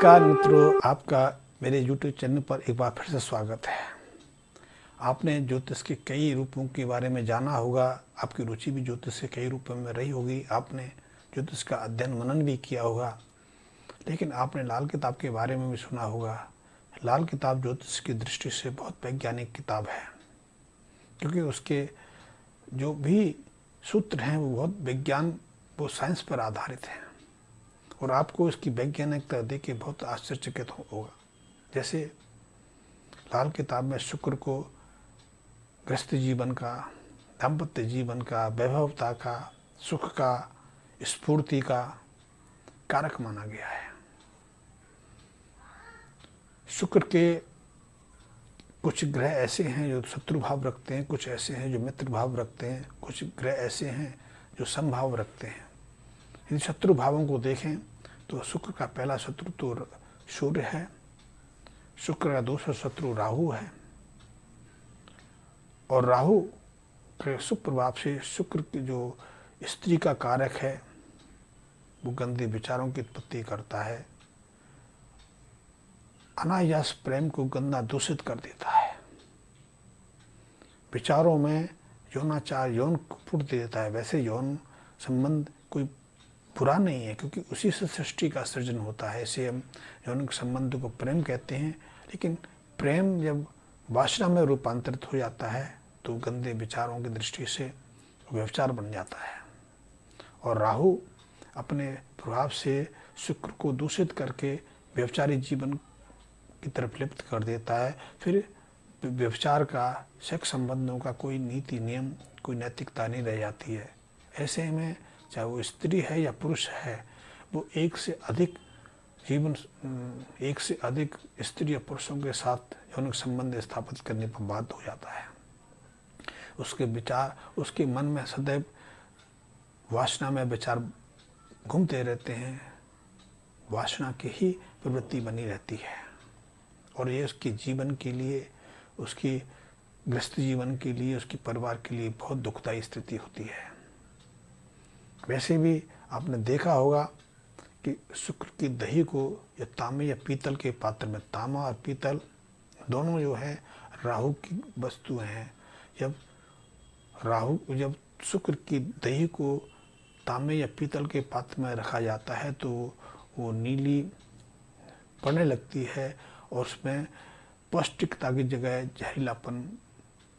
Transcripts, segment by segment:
नमस्कार मित्रों, आपका मेरे YouTube चैनल पर एक बार फिर से स्वागत है। आपने ज्योतिष के कई रूपों के बारे में जाना होगा, आपकी रुचि भी ज्योतिष के कई रूपों में रही होगी, आपने ज्योतिष का अध्ययन मनन भी किया होगा। लेकिन आपने लाल किताब के बारे में भी सुना होगा। लाल किताब ज्योतिष की दृष्टि से बहुत वैज्ञानिक किताब है, क्योंकि उसके जो भी सूत्र हैं वो बहुत विज्ञान, वो साइंस पर आधारित हैं और आपको इसकी वैज्ञानिकता देख के बहुत आश्चर्यचकित होगा। जैसे लाल किताब में शुक्र को गृहस्थ जीवन का, दाम्पत्य जीवन का, वैभवता का, सुख का, स्फूर्ति का कारक माना गया है। शुक्र के कुछ ग्रह ऐसे हैं जो शत्रु भाव रखते हैं, कुछ ऐसे हैं जो मित्र भाव रखते हैं, कुछ ग्रह ऐसे हैं जो समभाव रखते हैं। यदि शत्रु भावों को देखें तो शुक्र का पहला शत्रु तो सूर्य है, शुक्र का दूसरा शत्रु राहु है, और राहु के सुप्रभाव से शुक्र की जो स्त्री का कारक है वो गंदे विचारों की उत्पत्ति करता है, अनायास प्रेम को गंदा दूषित कर देता है, विचारों में यौनाचार, यौन पूर्ति देता है। वैसे यौन संबंध कोई बुरा नहीं है, क्योंकि उसी से सृष्टि का सृजन होता है, इसे हम यौनिक संबंध को प्रेम कहते हैं। लेकिन प्रेम जब वासना में रूपांतरित हो जाता है तो गंदे विचारों की दृष्टि से व्यभिचार बन जाता है। और राहु अपने प्रभाव से शुक्र को दूषित करके व्यभिचारी जीवन की तरफ लिप्त कर देता है। फिर व्यभिचार का, सेक्स संबंधों का कोई नीति नियम, कोई नैतिकता नहीं रह जाती है। ऐसे में चाहे वो स्त्री है या पुरुष है, वो एक से अधिक स्त्री या पुरुषों के साथ यौनिक संबंध स्थापित करने पर बाध्य हो जाता है। उसके विचार, उसके मन में सदैव वासना में विचार घूमते रहते हैं, वासना की ही प्रवृत्ति बनी रहती है, और ये उसके जीवन के लिए, उसकी गृहस्थ जीवन के लिए, उसके परिवार के लिए बहुत दुखदायी स्थिति होती है। वैसे भी आपने देखा होगा कि शुक्र की दही को या तांबे या पीतल के पात्र में, तांबा और पीतल दोनों जो है राहु की वस्तुएं हैं। जब शुक्र की दही को तांबे या पीतल के पात्र में रखा जाता है तो वो नीली पड़ने लगती है और उसमें पौष्टिकता की जगह जहरीलापन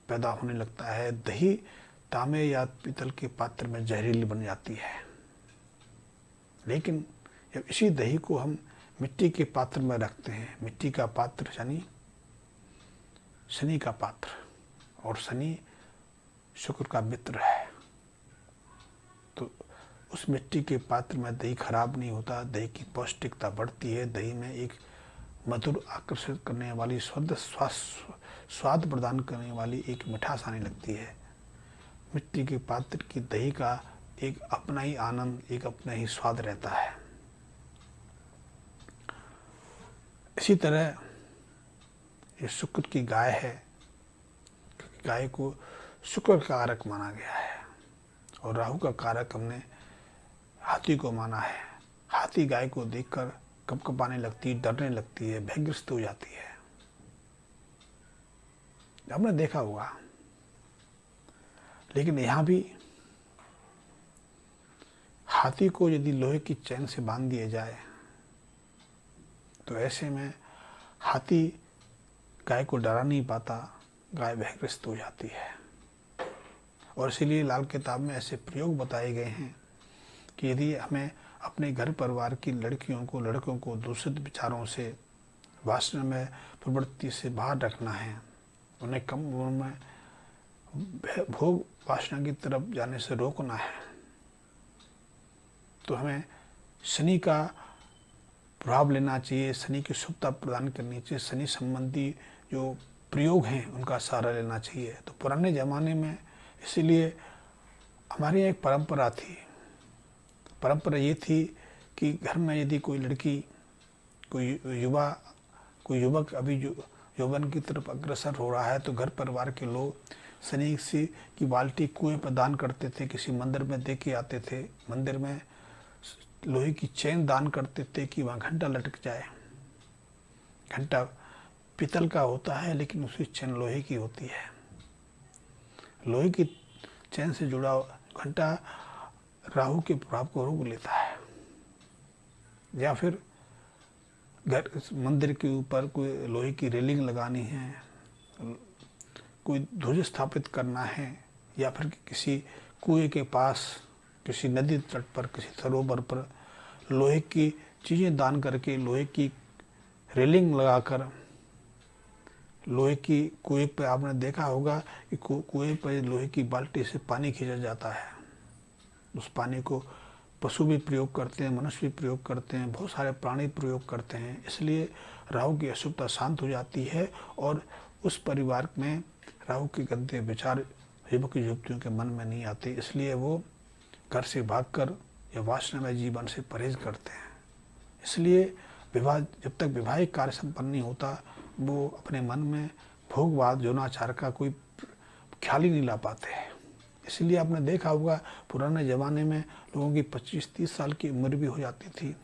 पैदा होने लगता है। दही तांबे या पीतल के पात्र में जहरीली बन जाती है। लेकिन जब इसी दही को हम मिट्टी के पात्र में रखते हैं, मिट्टी का पात्र यानी शनि का पात्र, और शनि शुक्र का मित्र है, तो उस मिट्टी के पात्र में दही खराब नहीं होता, दही की पौष्टिकता बढ़ती है। दही में एक मधुर, आकर्षित करने वाली, शुद्ध स्वाद प्रदान करने वाली एक मिठास आने लगती है। मिट्टी के पात्र की दही का एक अपना ही आनंद, एक अपना ही स्वाद रहता है। इसी तरह ये शुक्र की गाय है, क्योंकि गाय को शुक्र का कारक माना गया है, और राहु का कारक हमने हाथी को माना है। हाथी गाय को देखकर कपकपाने लगती है, डरने लगती है, भयग्रस्त हो जाती है। हमने देखा होगा। लेकिन यहाँ भी हाथी को यदि लोहे की चैन से बांध दिया जाए तो ऐसे में हाथी गाय को डरा नहीं पाता, गाय भयग्रस्त हो जाती है। और इसीलिए लाल किताब में ऐसे प्रयोग बताए गए हैं कि यदि हमें अपने घर परिवार की लड़कियों को, लड़कों को दूषित विचारों से, वासना में प्रवृत्ति से बाहर रखना है, उन्हें कम उम्र में भोग वासना की तरफ जाने से रोकना है, तो हमें शनि का प्रभाव लेना चाहिए, शनि की शुभता प्रदान करनी चाहिए, शनि संबंधी जो प्रयोग हैं उनका सहारा लेना चाहिए। तो पुराने ज़माने में इसीलिए हमारी एक परंपरा थी। परंपरा ये थी कि घर में यदि कोई लड़की, कोई युवक अभी यौवन की तरफ अग्रसर हो रहा है तो घर परिवार के लोग शनि की बाल्टी कुएं पर दान करते थे, किसी मंदिर में दे के आते थे, मंदिर में लोहे की चैन दान करते थे कि वहाँ घंटा लटक जाए। घंटा पीतल का होता है लेकिन उसकी चेन लोहे की होती है। लोहे की चेन से जुड़ा घंटा राहु के प्रभाव को रोक लेता है। या फिर घर मंदिर के ऊपर कोई लोहे की रेलिंग लगानी है, कोई ध्वज स्थापित करना है, या फिर किसी कुएं के पास, किसी नदी तट पर, किसी सरोवर पर लोहे की चीज़ें दान करके, लोहे की रेलिंग लगाकर, लोहे की कुएं पे आपने देखा होगा कि कुएं पर लोहे की बाल्टी से पानी खींचा जाता है। उस पानी को पशु भी प्रयोग करते हैं, मनुष्य भी प्रयोग करते हैं, बहुत सारे प्राणी प्रयोग करते हैं। इसलिए राहु की अशुभता शांत हो जाती है और उस परिवार में राहु के गंदे विचार युवक युवतियों के मन में नहीं आते। इसलिए वो घर से भागकर या वासनामय जीवन से परहेज करते हैं। इसलिए विवाह, जब तक विवाहिक कार्य संपन्न नहीं होता, वो अपने मन में भोगवाद, यौनाचार का कोई ख्याल ही नहीं ला पाते हैं। इसलिए आपने देखा होगा पुराने ज़माने में लोगों की 25-30 साल की उम्र भी हो जाती थी,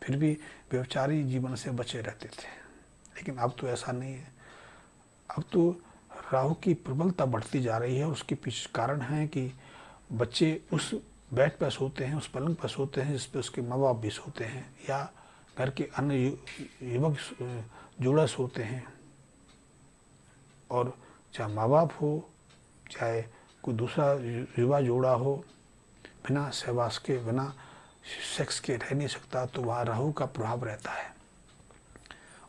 फिर भी व्यभिचारी जीवन से बचे रहते थे। लेकिन अब तो ऐसा नहीं है। अब तो राहु की प्रबलता बढ़ती जा रही है और उसके पीछे कारण है कि बच्चे उस बेड पर सोते हैं, उस पलंग पर सोते हैं जिस पर उसके माँ बाप भी सोते हैं, या घर के अन्य युवक जोड़ा सोते हैं। और चाहे माँ बाप हो, चाहे कोई दूसरा युवा जोड़ा हो, बिना सहवास के, बिना सेक्स के रह नहीं सकता, तो वहाँ राहु का प्रभाव रहता है।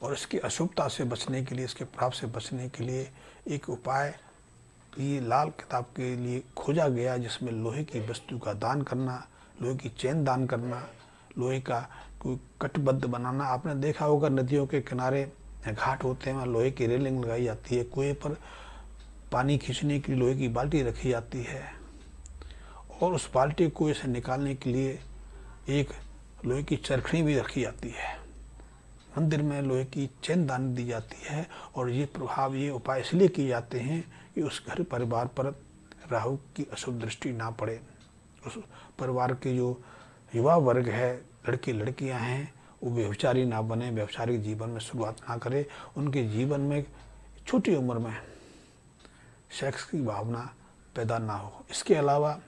और इसकी अशुभता से बचने के लिए, इसके प्रभाव से बचने के लिए एक उपाय ये लाल किताब के लिए खोजा गया, जिसमें लोहे की वस्तु का दान करना, लोहे की चेन दान करना, लोहे का कोई कटबद्ध बनाना। आपने देखा होगा नदियों के किनारे घाट होते हैं, वहाँ लोहे की रेलिंग लगाई जाती है, कुएं पर पानी खींचने के लिए लोहे की बाल्टी रखी जाती है, और उस बाल्टी कुएं से निकालने के लिए एक लोहे की चरखड़ी भी रखी जाती है। मंदिर में लोहे की चेन दान दी जाती है। और ये प्रभाव, ये उपाय इसलिए किए जाते हैं कि उस घर परिवार पर राहु की अशुभ दृष्टि ना पड़े, उस परिवार के जो युवा वर्ग है, लड़के लड़कियां हैं, वो व्यभिचारी ना बने, व्यभिचारिक जीवन में शुरुआत ना करे, उनके जीवन में छोटी उम्र में सेक्स की भावना पैदा ना हो। इसके अलावा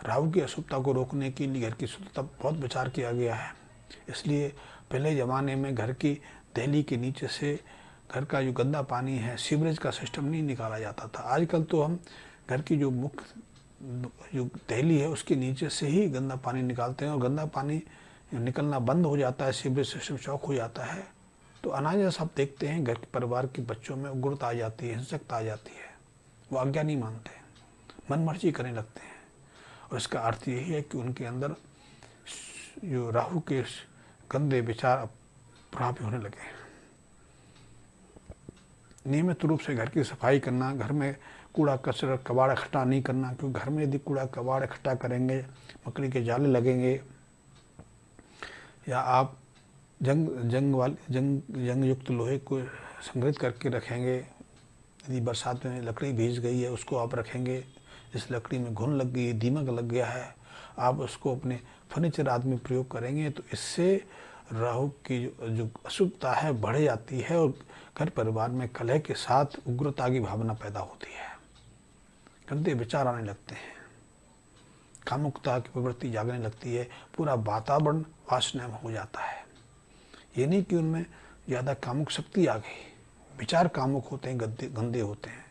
राहु की अशुभता को रोकने के लिए घर की शुद्धता बहुत विचार किया गया है। इसलिए पहले ज़माने में घर की दहली के नीचे से घर का जो गंदा पानी है, सीवरेज का सिस्टम नहीं निकाला जाता था। आजकल तो हम घर की जो मुख्य जो दहली है उसके नीचे से ही गंदा पानी निकालते हैं, और गंदा पानी निकलना बंद हो जाता है, सीवरेज सिस्टम चौक हो जाता है, तो अनायास आप देखते हैं घर के परिवार के बच्चों में उग्रता आ जाती है, हिंसकता आ जाती है। वो आज्ञा नहीं मानते, मन मर्जी करने लगते हैं। और इसका अर्थ यही है कि उनके अंदर जो राहु के गंदे विचार प्रभावी होने लगे। नियमित रूप से घर की सफाई करना, घर में कूड़ा कचरा कबाड़ इकट्ठा नहीं करना, क्योंकि घर में यदि कूड़ा कबाड़ इकट्ठा करेंगे, मकड़ी के जाले लगेंगे, या आप जंग युक्त लोहे को संग्रहित करके रखेंगे। यदि बरसात में लकड़ी भीज गई है, उसको आप रखेंगे, जिस लकड़ी में घुन लग गई है, दीमक लग गया है, आप उसको अपने फर्नीचर आदि में प्रयोग करेंगे, तो इससे राहु की जो अशुभता है बढ़ जाती है और घर परिवार में कलह के साथ उग्रता की भावना पैदा होती है, गंदे विचार आने लगते हैं, कामुकता की प्रवृत्ति जागने लगती है, पूरा वातावरण वासनामय हो जाता है। ये नहीं कि उनमें ज़्यादा कामुक शक्ति आ गई, विचार कामुक होते हैं, गंदे होते हैं।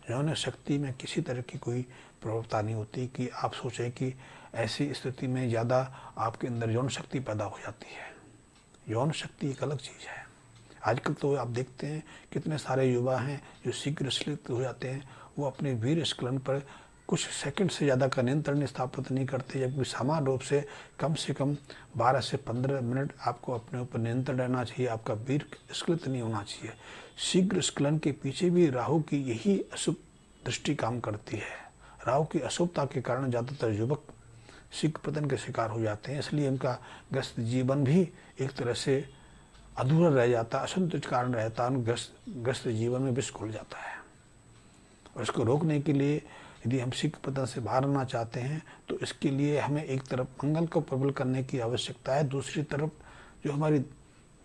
यौन शक्ति में किसी तरह की कोई प्रवृत्ता नहीं होती कि आप सोचें कि ऐसी स्थिति में ज़्यादा आपके अंदर यौन शक्ति पैदा हो जाती है। यौन शक्ति एक अलग चीज़ है। आजकल तो आप देखते हैं कितने सारे युवा हैं जो शीघ्र स्खलित हो जाते हैं, वो अपने वीर स्खलन पर कुछ सेकंड से ज़्यादा का नियंत्रण स्थापित नहीं करते, जबकि सामान्य रूप से कम 12 से 15 मिनट आपको अपने ऊपर नियंत्रण रहना चाहिए, आपका वीर स्खलित नहीं होना चाहिए। शीघ्र स्खलन के पीछे भी राहु की यही अशुभ दृष्टि काम करती है। राहु की अशुभता के कारण ज़्यादातर युवक शीघ्र पतन के शिकार हो जाते हैं, इसलिए उनका ग्रस्त जीवन भी एक तरह से अधूरा रह जाता, असंतुष्ट कारण रहता है, ग्रस्त जीवन में विष घुल जाता है। और इसको रोकने के लिए यदि हम शीघ्र पतन से बाहर आना चाहते हैं, तो इसके लिए हमें एक तरफ मंगल को प्रबल करने की आवश्यकता है, दूसरी तरफ जो हमारी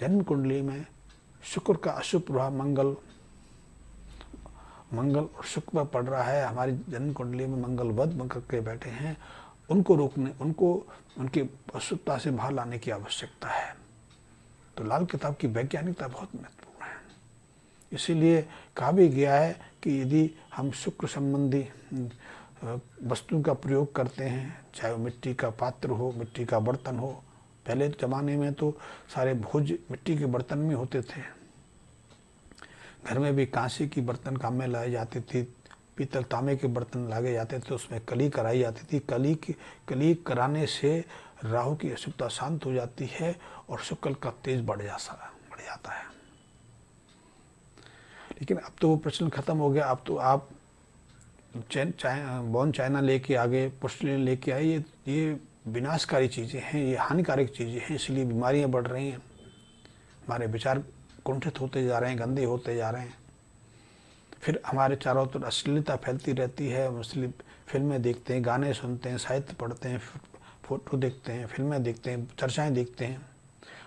जन्म कुंडली में शुक्र का अशुभ प्रभाव मंगल और शुक्र पर पड़ रहा है, हमारी जन्म कुंडली में मंगल वध बनकर के बैठे हैं, उनको रोकने, उनको उनकी अशुभता से बाहर लाने की आवश्यकता है। तो लाल किताब की वैज्ञानिकता बहुत महत्वपूर्ण है। इसीलिए कहा भी गया है कि यदि हम शुक्र संबंधी वस्तु का प्रयोग करते हैं, चाहे वो मिट्टी का पात्र हो, मिट्टी का बर्तन हो, पहले ज़माने में तो सारे भोज मिट्टी के बर्तन में होते थे, घर में भी कांसे की बर्तन काम में लाए जाते थे, पीतल तांबे के बर्तन लागे जाते थे, उसमें कली कराई जाती थी। कली कराने से राहु की अशुभता शांत हो जाती है और शुक्र का तेज बढ़ जाता है। लेकिन अब तो वो प्रचलन खत्म हो गया। अब तो आप बॉन चाइना लेके आगे, पोर्सिलेन लेके आए, ये विनाशकारी चीज़ें हैं, ये हानिकारक चीज़ें हैं, इसलिए बीमारियां बढ़ रही हैं, हमारे विचार कुंठित होते जा रहे हैं, गंदे होते जा रहे हैं। फिर हमारे चारों तरफ अश्लीलता फैलती रहती है, हम अश्लील फिल्में देखते हैं, गाने सुनते हैं, साहित्य पढ़ते हैं, फोटो देखते हैं, फिल्में देखते हैं, चर्चाएँ देखते हैं,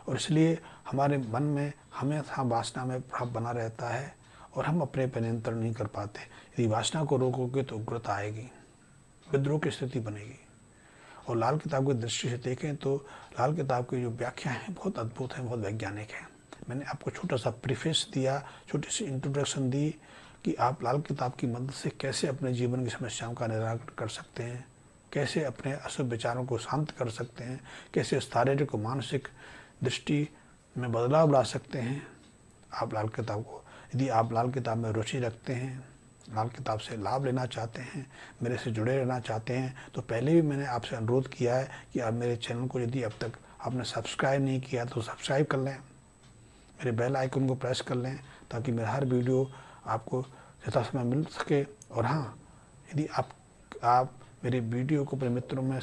और इसलिए हमारे मन में हमेशा वासना में भाव बना रहता है और हम अपने पर नियंत्रण नहीं कर पाते। यदि वासना को रोकोगे तो उग्रता आएगी, विद्रोह की स्थिति बनेगी। और लाल किताब की दृष्टि से देखें तो लाल किताब की जो व्याख्या है बहुत अद्भुत है, बहुत वैज्ञानिक है। मैंने आपको छोटा सा प्रीफेस दिया, छोटी सी इंट्रोडक्शन दी कि आप लाल किताब की मदद से कैसे अपने जीवन की समस्याओं का निराकरण कर सकते हैं, कैसे अपने अशुभ विचारों को शांत कर सकते हैं, कैसे शारीरिक और मानसिक दृष्टि में बदलाव ला सकते हैं। आप लाल किताब को, यदि आप लाल किताब में रुचि रखते हैं, लाल किताब से लाभ लेना चाहते हैं, मेरे से जुड़े रहना चाहते हैं, तो पहले भी मैंने आपसे अनुरोध किया है कि आप मेरे चैनल को यदि अब तक आपने सब्सक्राइब नहीं किया तो सब्सक्राइब कर लें, मेरे बेल आइकन को प्रेस कर लें, ताकि मेरा हर वीडियो आपको यथा समय मिल सके। और हाँ, यदि आप मेरे वीडियो को अपने मित्रों में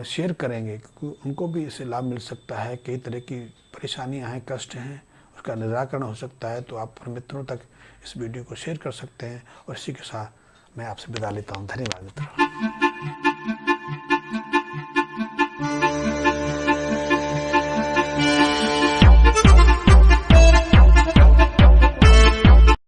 शेयर करेंगे, क्योंकि उनको भी इससे लाभ मिल सकता है। कई तरह की परेशानियाँ हैं, कष्ट हैं, उसका निराकरण हो सकता है। तो आप अपने मित्रों तक इस वीडियो को शेयर कर सकते हैं। और इसी के साथ मैं आपसे विदा लेता हूँ। धन्यवाद मित्रों।